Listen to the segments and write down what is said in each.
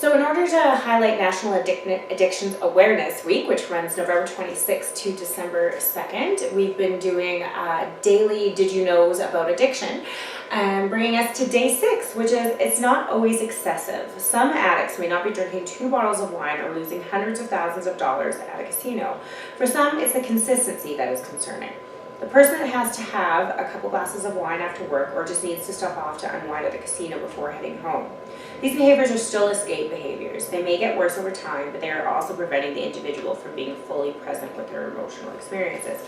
So in order to highlight National Addictions Awareness Week, which runs November 26th to December 2nd, we've been doing daily Did You Knows about addiction, bringing us to day 6, which is it's not always excessive. Some addicts may not be drinking 2 bottles of wine or losing hundreds of thousands of dollars at a casino. For some, it's the consistency that is concerning. The person that has to have a couple glasses of wine after work or just needs to stop off to unwind at the casino before heading home. These behaviors are still escape behaviors. They may get worse over time, but they are also preventing the individual from being fully present with their emotional experiences.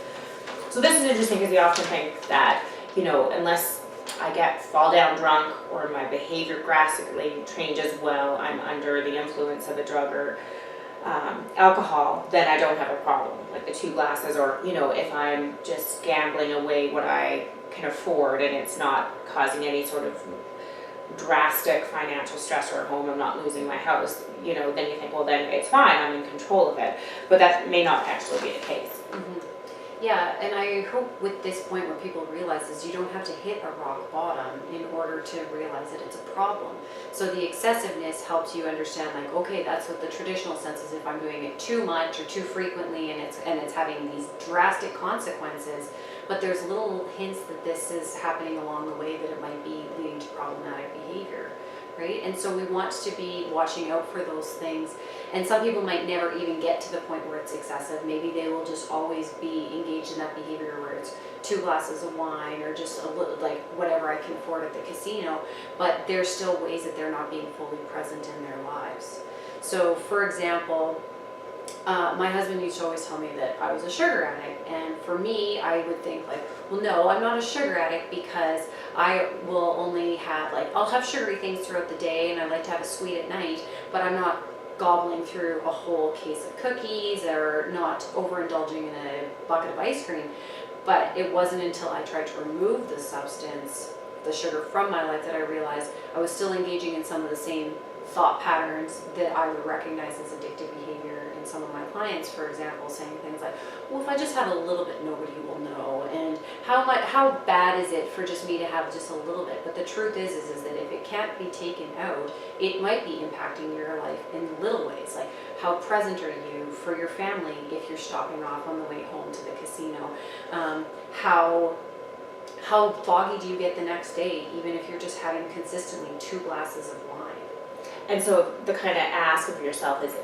So this is interesting because we often think that, unless I fall down drunk or my behavior drastically changes while I'm under the influence of a drug or alcohol, then I don't have a problem, like the 2 glasses, or if I'm just gambling away what I can afford and it's not causing any sort of drastic financial stressor at home, I'm not losing my house, then you think, well, then it's fine, I'm in control of it. But that may not actually be the case. Mm-hmm. Yeah, and I hope with this point where people realize is you don't have to hit a rock bottom in order to realize that it's a problem. So the excessiveness helps you understand, like, okay, that's what the traditional sense is. If I'm doing it too much or too frequently, and it's having these drastic consequences, but there's little hints that this is happening along the way that it might be leading to problematic behavior. Right? And so we want to be watching out for those things. And some people might never even get to the point where it's excessive. Maybe they will just always be engaged in that behavior where it's 2 glasses of wine or just a little, like whatever I can afford at the casino. But there's still ways that they're not being fully present in their lives. So for example, my husband used to always tell me that I was a sugar addict, and for me, I would think like, well, no, I'm not a sugar addict because I will only have I'll have sugary things throughout the day, and I like to have a sweet at night, but I'm not gobbling through a whole case of cookies or not overindulging in a bucket of ice cream. But it wasn't until I tried to remove the substance, the sugar from my life, that I realized I was still engaging in some of the same thought patterns that I would recognize as addictive behavior in some of my clients, for example, saying things like, well, if I just have a little bit, nobody will know, and how bad is it for just me to have just a little bit? But the truth is that if it can't be taken out, it might be impacting your life in little ways, like how present are you for your family if you're stopping off on the way home to the casino, how foggy do you get the next day, even if you're just having consistently 2 glasses of wine. And so the kind of ask of yourself is,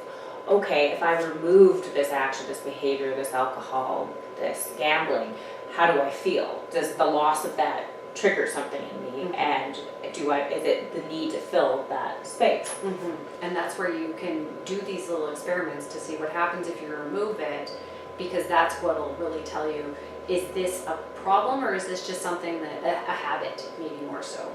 okay, if I removed this action, this behavior, this alcohol, this gambling, how do I feel? Does the loss of that trigger something in me? Mm-hmm. And is it the need to fill that space? Mm-hmm. And that's where you can do these little experiments to see what happens if you remove it, because that's what'll really tell you, is this a problem or is this just something that a habit, maybe more so?